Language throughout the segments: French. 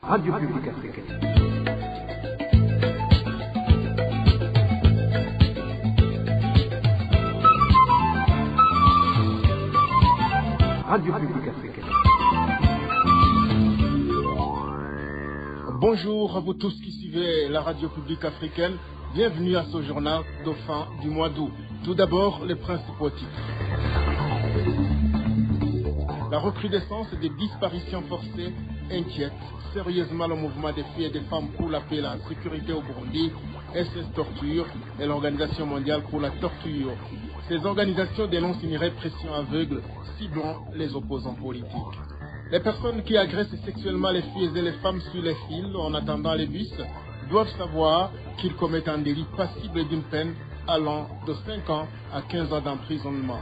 Radio Publique Africaine. Radio Publique Africaine. Bonjour à vous tous qui suivez la Radio Publique Africaine. Bienvenue à ce journal de fin du mois d'août. Tout d'abord, les principaux titres. La recrudescence des disparitions forcées inquiète sérieusement le mouvement des filles et des femmes pour la paix et la sécurité au Burundi, SS Torture et l'Organisation mondiale pour la torture. Ces organisations dénoncent une répression aveugle ciblant les opposants politiques. Les personnes qui agressent sexuellement les filles et les femmes sur les fils en attendant les bus doivent savoir qu'ils commettent un délit passible d'une peine allant de 5 ans à 15 ans d'emprisonnement.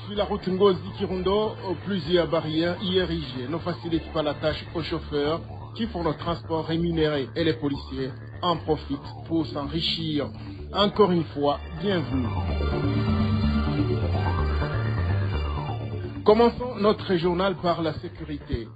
Sur la route Ngozi-Kirundo, plusieurs barrières y érigées ne facilitent pas la tâche aux chauffeurs qui font le transport rémunéré et les policiers en profitent pour s'enrichir. Encore une fois, bienvenue. Commençons notre journal par la sécurité.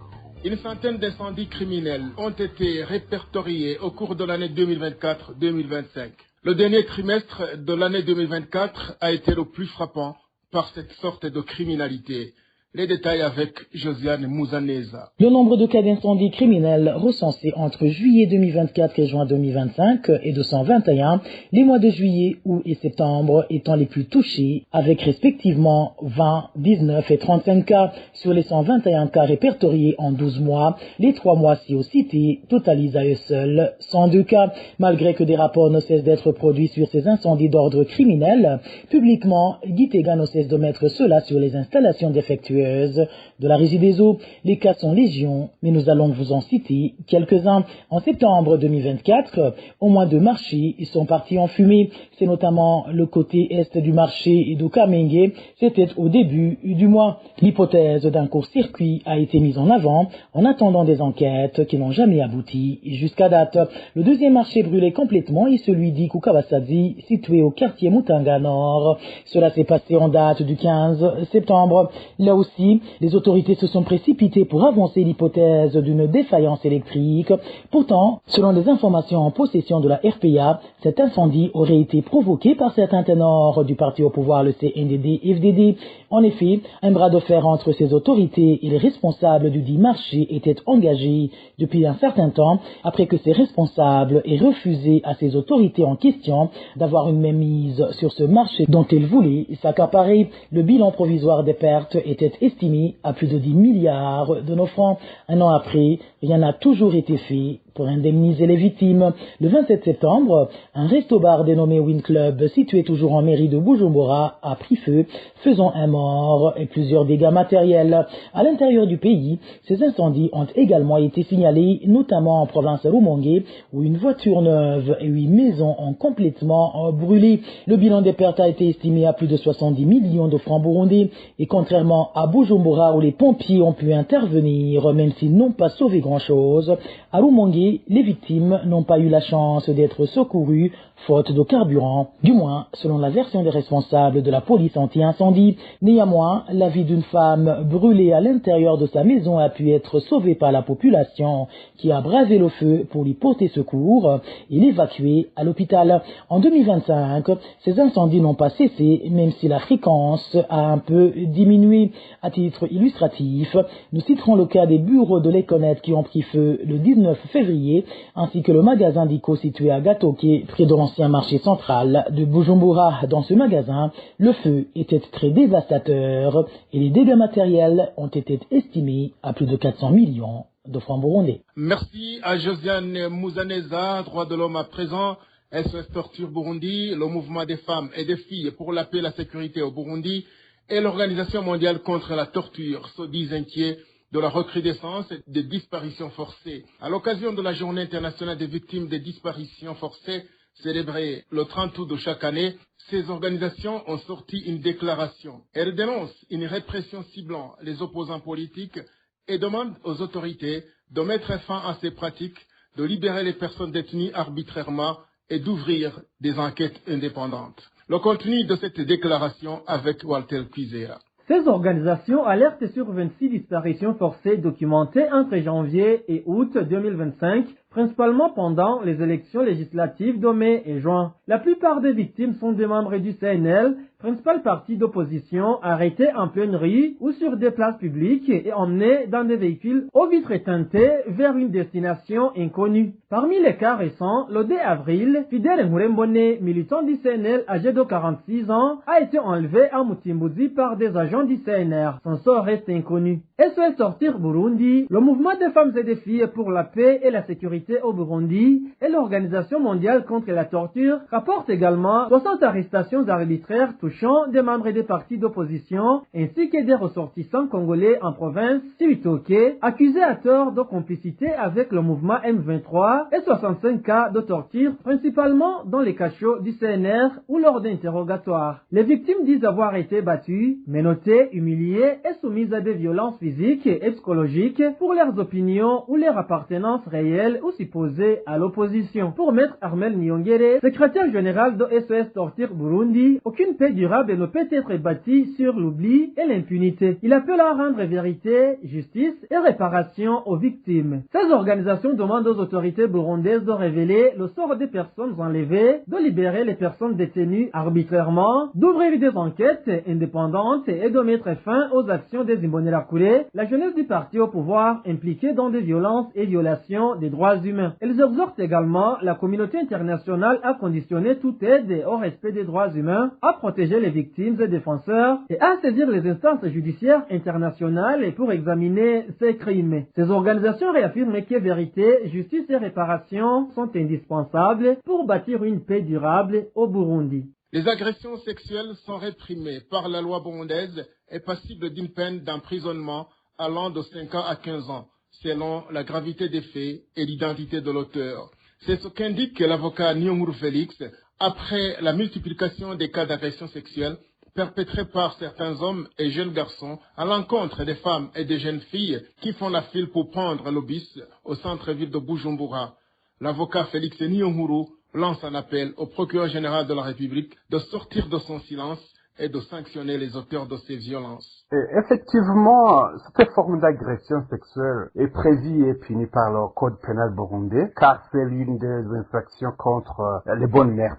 Une centaine d'incendies criminels ont été répertoriés au cours de l'année 2024-2025. Le dernier trimestre de l'année 2024 a été le plus frappant par cette sorte de criminalité. Les détails avec Josiane Mouzaneza. Le nombre de cas d'incendies criminels recensés entre juillet 2024 et juin 2025 est de 121, les mois de juillet, août et septembre étant les plus touchés, avec respectivement 20, 19 et 35 cas. Sur les 121 cas répertoriés en 12 mois, les 3 mois ci-cités totalisent à eux seuls 102 cas. Malgré que des rapports ne cessent d'être produits sur ces incendies d'ordre criminel, publiquement, Gitega ne cesse de mettre cela sur les installations défectueuses de la Régie des eaux. Les cas sont légion, mais nous allons vous en citer quelques-uns. En septembre 2024, au moins 2 marchés sont partis en fumée. C'est notamment le côté est du marché de Kamenge. C'était au début du mois. L'hypothèse d'un court-circuit a été mise en avant en attendant des enquêtes qui n'ont jamais abouti jusqu'à date. Le deuxième marché brûlé complètement est celui d'Ikukawasadzi, situé au quartier Mutanga Nord. Cela s'est passé en date du 15 septembre. Là aussi, les autorités se sont précipitées pour avancer l'hypothèse d'une défaillance électrique. Pourtant, selon les informations en possession de la RPA, cet incendie aurait été provoqué par certains ténors du parti au pouvoir, le CNDD-FDD. En effet, un bras de fer entre ces autorités et les responsables du dit marché était engagé depuis un certain temps, après que ces responsables aient refusé à ces autorités en question d'avoir une mainmise sur ce marché dont elles voulaient s'accaparer. Le bilan provisoire des pertes était estimé à plus de 10 milliards de nos francs. Un an après, rien n'a toujours été fait pour indemniser les victimes. Le 27 septembre, un resto-bar dénommé Win Club, situé toujours en mairie de Bujumbura, a pris feu, faisant un mort et plusieurs dégâts matériels. À l'intérieur du pays, ces incendies ont également été signalés, notamment en province Rumonge, où une voiture neuve et 8 maisons ont complètement brûlé. Le bilan des pertes a été estimé à plus de 70 millions de francs burundais, et contrairement à Bujumbura, où les pompiers ont pu intervenir, même s'ils n'ont pas sauvé grand-chose, à Rumonge, les victimes n'ont pas eu la chance d'être secourues, faute de carburant, du moins selon la version des responsables de la police anti-incendie. Néanmoins, la vie d'une femme brûlée à l'intérieur de sa maison a pu être sauvée par la population qui a bravé le feu pour lui porter secours et l'évacuer à l'hôpital. En 2025, ces incendies n'ont pas cessé, même si la fréquence a un peu diminué. À titre illustratif, nous citerons le cas des bureaux de l'Econet qui ont pris feu le 19 février, ainsi que le magasin Dico situé à Gatoke, près de l'ancien marché central de Bujumbura. Dans ce magasin, le feu était très dévastateur et les dégâts matériels ont été estimés à plus de 400 millions de francs burundais. Merci à Josiane Mouzaneza, droit de l'homme à présent, SOS Torture Burundi, le mouvement des femmes et des filles pour la paix et la sécurité au Burundi et l'Organisation mondiale contre la torture se disent inquiets de la recrudescence des disparitions forcées. À l'occasion de la Journée internationale des victimes des disparitions forcées, célébrée le 30 août de chaque année, ces organisations ont sorti une déclaration. Elles dénoncent une répression ciblant les opposants politiques et demandent aux autorités de mettre fin à ces pratiques, de libérer les personnes détenues arbitrairement et d'ouvrir des enquêtes indépendantes. Le contenu de cette déclaration avec Walter Kwizera. Ces organisations alertent sur 26 disparitions forcées documentées entre janvier et août 2025, principalement pendant les élections législatives de mai et juin. La plupart des victimes sont des membres du CNL, principal parti d'opposition, arrêtés en pleine rue ou sur des places publiques et emmenés dans des véhicules aux vitres teintées vers une destination inconnue. Parmi les cas récents, le 2 avril, Fidel Nkurembone, militant du CNL âgé de 46 ans, a été enlevé à Mutimbuzi par des agents du CNR. Son sort reste inconnu. SOS Sortir Burundi, le mouvement des femmes et des filles pour la paix et la sécurité au Burundi et l'Organisation mondiale contre la torture rapportent également 60 arrestations arbitraires touchant des membres des partis d'opposition ainsi que des ressortissants congolais en province Cibitoke accusés à tort de complicité avec le mouvement M23 et 65 cas de torture principalement dans les cachots du CNR ou lors d'interrogatoires. Les victimes disent avoir été battues, menottées, humiliées et soumises à des violences physiques et psychologiques pour leurs opinions ou leur appartenance réelle ou supposée à l'opposition. Pour Maître Armel Nyongere, secrétaire général de SOS Torture Burundi, aucune paix durable ne peut être bâtie sur l'oubli et l'impunité. Il appelle à rendre vérité, justice et réparation aux victimes. Ces organisations demandent aux autorités burundaises de révéler le sort des personnes enlevées, de libérer les personnes détenues arbitrairement, d'ouvrir des enquêtes indépendantes et de mettre fin aux actions des Imbonerakure, la jeunesse du parti au pouvoir impliquée dans des violences et violations des droits humains. Elles exhortent également la communauté internationale à conditionner toute aide au respect des droits humains, à protéger les victimes et défenseurs et à saisir les instances judiciaires internationales pour examiner ces crimes. Ces organisations réaffirment que vérité, justice et réparation sont indispensables pour bâtir une paix durable au Burundi. Les agressions sexuelles sont réprimées par la loi burundaise et passibles d'une peine d'emprisonnement allant de 5 ans à 15 ans, selon la gravité des faits et l'identité de l'auteur. C'est ce qu'indique l'avocat Nyonguru Félix après la multiplication des cas d'agression sexuelle perpétrés par certains hommes et jeunes garçons à l'encontre des femmes et des jeunes filles qui font la file pour prendre le bus au centre-ville de Bujumbura. L'avocat Félix Nyonguru lance un appel au procureur général de la République de sortir de son silence et de sanctionner les auteurs de ces violences. Effectivement, cette forme d'agression sexuelle est prévue et punie par le code pénal burundais, car c'est l'une des infractions contre les bonnes mœurs,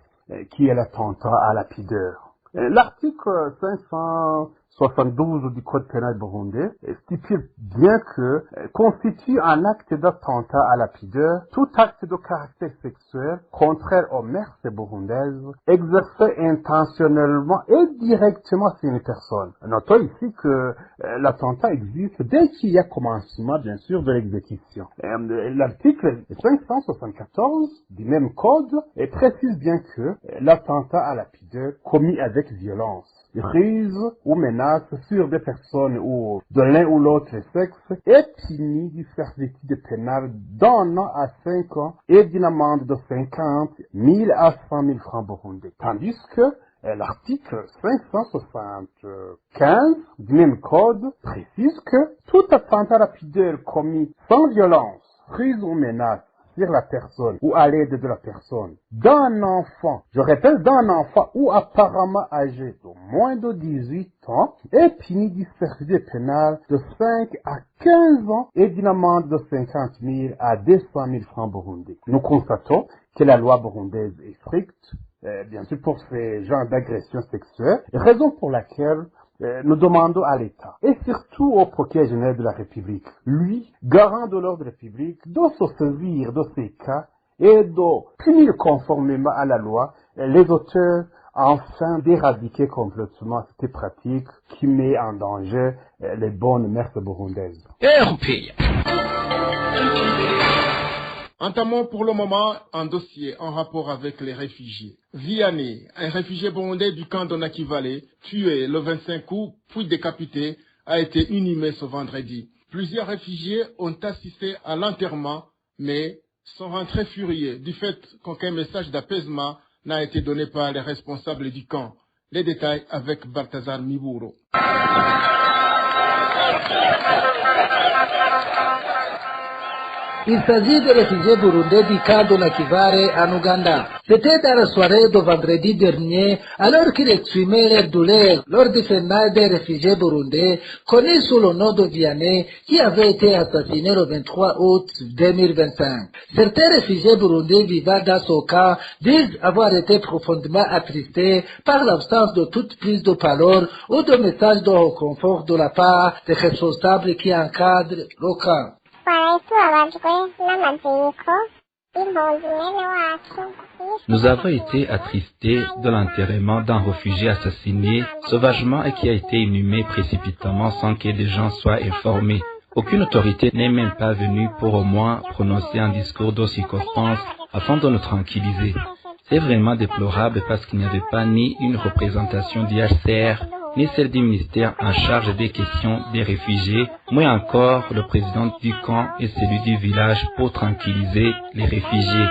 qui est l'attentat à la pudeur. L'article 572 du code pénal burundais stipule bien que constitue un acte d'attentat à la pudeur tout acte de caractère sexuel contraire aux mœurs burundaises exercé intentionnellement et directement sur une personne. Notons ici que l'attentat existe dès qu'il y a commencement, bien sûr, de l'exécution. L'article 574 du même code précise bien que l'attentat à la pudeur commis avec violence, ruse ou menace sur des personnes ou de l'un ou l'autre sexe est puni du servitude pénale d'1 an à 5 ans et d'une amende de 50 000 à 100 000 francs burundais. Tandis que l'article 575 du même code précise que tout attentat à la pudeur commis sans violence, ruse ou menace sur la personne ou à l'aide de la personne d'un enfant, je répète, d'un enfant ou apparemment âgé de moins de 18 ans est puni du servitude pénal de 5 à 15 ans et d'une amende de 50 000 à 200 000 francs burundais. Nous constatons que la loi burundaise est stricte, bien sûr pour ces genres d'agressions sexuelles, raison pour laquelle nous demandons à l'État, et surtout au procureur général de la République, lui, garant de l'ordre public, de se saisir de ces cas et de punir conformément à la loi les auteurs afin d'éradiquer complètement cette pratique qui met en danger les bonnes mœurs burundaises. Entamons pour le moment un dossier en rapport avec les réfugiés. Vianney, un réfugié burundais du camp de Nakivale, tué le 25 août, puis décapité, a été inhumé ce vendredi. Plusieurs réfugiés ont assisté à l'enterrement, mais sont rentrés furieux du fait qu'aucun message d'apaisement n'a été donné par les responsables du camp. Les détails avec Balthazar Miburo. Il s'agit des réfugiés burundais du camp de Nakivale en Ouganda. C'était dans la soirée de vendredi dernier, alors qu'ils exprimaient leur douleur lors du funérailles des réfugiés burundais, connus sous le nom de Vianney, qui avait été assassiné le 23 août 2025. Certains réfugiés burundais vivant dans ce camp disent avoir été profondément attristés par l'absence de toute prise de parole ou de message de réconfort de la part des responsables qui encadrent le camp. Nous avons été attristés de l'enterrement d'un réfugié assassiné sauvagement et qui a été inhumé précipitamment sans que des gens soient informés. Aucune autorité n'est même pas venue pour au moins prononcer un discours de circonstance afin de nous tranquilliser. C'est vraiment déplorable parce qu'il n'y avait pas ni une représentation d'IHCR, ni celle du ministère en charge des questions des réfugiés, moins encore le président du camp et celui du village pour tranquilliser les réfugiés.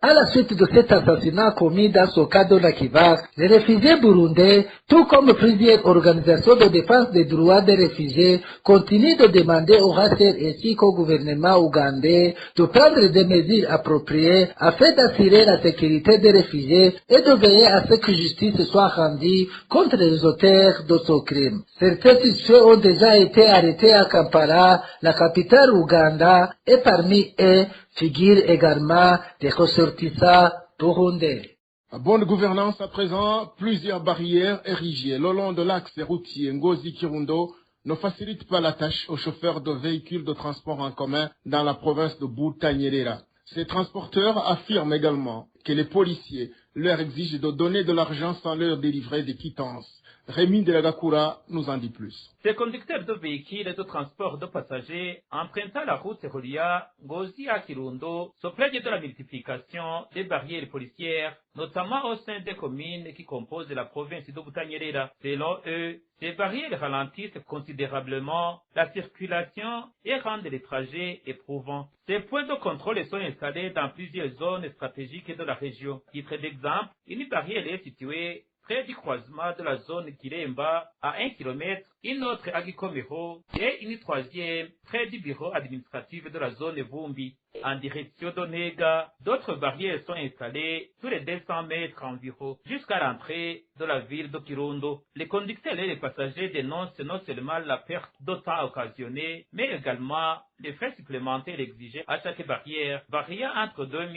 À la suite de cet assassinat commis dans ce cas de Nakivale, les réfugiés burundais, tout comme plusieurs organisations de défense des droits des réfugiés, continuent de demander au HCR ainsi qu'au gouvernement ougandais de prendre des mesures appropriées afin d'assurer la sécurité des réfugiés et de veiller à ce que justice soit rendue contre les auteurs de ce crime. Certains suspects ont déjà été arrêtés à Kampala, la capitale Ouganda, et parmi eux figurent également des ressortissants burundais. Bonne gouvernance à présent, plusieurs barrières érigées le long de l'axe routier Ngozi-Kirundo ne facilitent pas la tâche aux chauffeurs de véhicules de transport en commun dans la province de Butanyerera. Ces transporteurs affirment également que les policiers leur exigent de donner de l'argent sans leur délivrer des quittances. Rémi Delagakura nous en dit plus. Ces conducteurs de véhicules de transport de passagers empruntant la route reliant Ngozi à Kirundo se plaignent de la multiplication des barrières policières, notamment au sein des communes qui composent la province de Butanyerera. Selon eux, ces barrières ralentissent considérablement la circulation et rendent les trajets éprouvants. Ces points de contrôle sont installés dans plusieurs zones stratégiques de la région. Titre d'exemple, une barrière est située près du croisement de la zone Kiremba à 1 km, une autre à Gikomero et une troisième près du bureau administratif de la zone Vumbi. En direction d'Onega, d'autres barrières sont installées tous les 200 mètres environ jusqu'à l'entrée de la ville de Kirundo. Les conducteurs et les passagers dénoncent non seulement la perte de temps occasionnée, mais également les frais supplémentaires exigés à chaque barrière, variant entre 2 000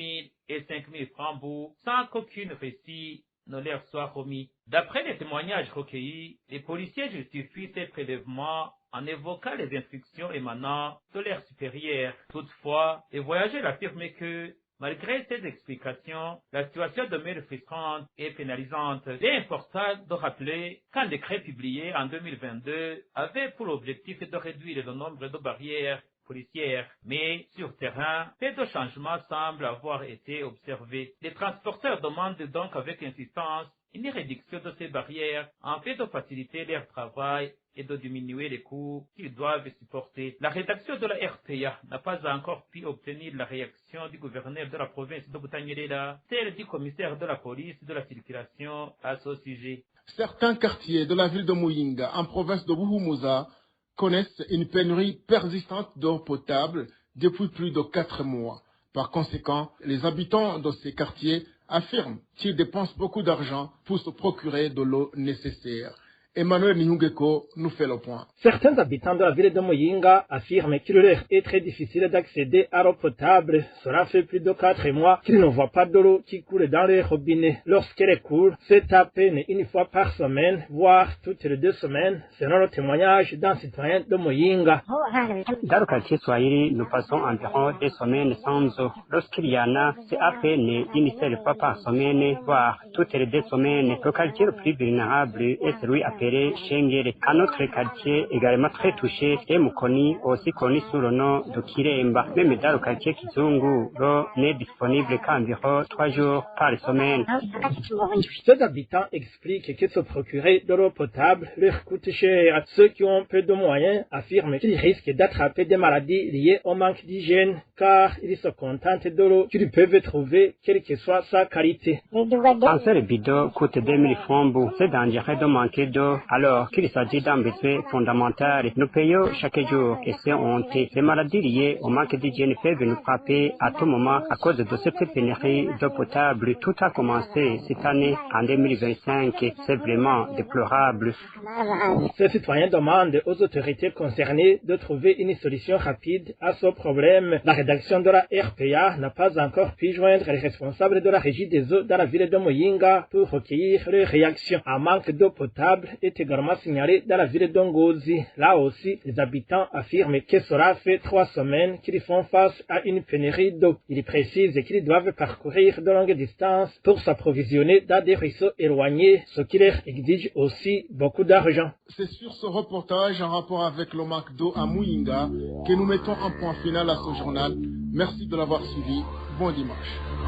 et 5 000 francs sans qu'aucune récit ne leur soit remis. D'après les témoignages recueillis, les policiers justifient ces prélèvements en évoquant les instructions émanant de leurs supérieurs. Toutefois, les voyageurs affirment que, malgré ces explications, la situation demeure frustrante et pénalisante. Il est important de rappeler qu'un décret publié en 2022 avait pour objectif de réduire le nombre de barrières policières, mais sur terrain, peu de changements semblent avoir été observés. Les transporteurs demandent donc avec insistance une réduction de ces barrières en fait de faciliter leur travail et de diminuer les coûts qu'ils doivent supporter. La rédaction de la RPA n'a pas encore pu obtenir la réaction du gouverneur de la province de Butanyerera, celle du commissaire de la police de la circulation à ce sujet. Certains quartiers de la ville de Muyinga, en province de Buhumuza, connaissent une pénurie persistante d'eau potable depuis plus de 4 mois. Par conséquent, les habitants de ces quartiers affirment qu'ils dépensent beaucoup d'argent pour se procurer de l'eau nécessaire. Emmanuel Nyungeko nous fait le point. Certains habitants de la ville de Muyinga affirment qu'il leur est très difficile d'accéder à l'eau potable. Cela fait plus de 4 mois qu'ils ne voient pas de l'eau qui coule dans les robinets. Lorsqu'elle coule, c'est à peine une fois par semaine, voire toutes les 2 semaines, selon le témoignage d'un citoyen de Muyinga. Dans le quartier Swahili, nous passons environ 2 semaines sans eau. Lorsqu'il y en a, c'est à peine une seule fois par semaine, voire toutes les 2 semaines. Le quartier le plus vulnérable est celui appelé Shengere. Un autre quartier également très touché est Mukoni, aussi connu sous le nom de Kiremba. Même dans le quartier Kizungu, l'eau n'est disponible qu'environ 3 jours par semaine. Ces habitants expliquent que se procurer de l'eau potable leur coûte cher. Ceux qui ont peu de moyens affirment qu'ils risquent d'attraper des maladies liées au manque d'hygiène, car ils se contentent de l'eau qu'ils peuvent trouver, quelle que soit sa qualité. Un seul bidon coûte 2000 francs. C'est dangereux de manquer d'eau d'eau, alors qu'il s'agit d'un besoin fondamental. Nous payons chaque jour et c'est honte. Les maladies liées au manque d'hygiène peuvent nous frapper à tout moment à cause de cette pénurie d'eau potable. Tout a commencé cette année en 2025. C'est vraiment déplorable. Ces citoyens demandent aux autorités concernées de trouver une solution rapide à ce problème. La rédaction de la RPA n'a pas encore pu joindre les responsables de la régie des eaux dans la ville de Muyinga pour recueillir leurs réactions. Un manque d'eau potable est également signalé dans la ville d'Ongozi. Là aussi, les habitants affirment que cela fait 3 semaines qu'ils font face à une pénurie d'eau. Ils précisent qu'ils doivent parcourir de longues distances pour s'approvisionner dans des ruisseaux éloignés, ce qui leur exige aussi beaucoup d'argent. C'est sur ce reportage en rapport avec le manque d'eau à Muyinga que nous mettons un point final à ce journal. Merci de l'avoir suivi. Bon dimanche.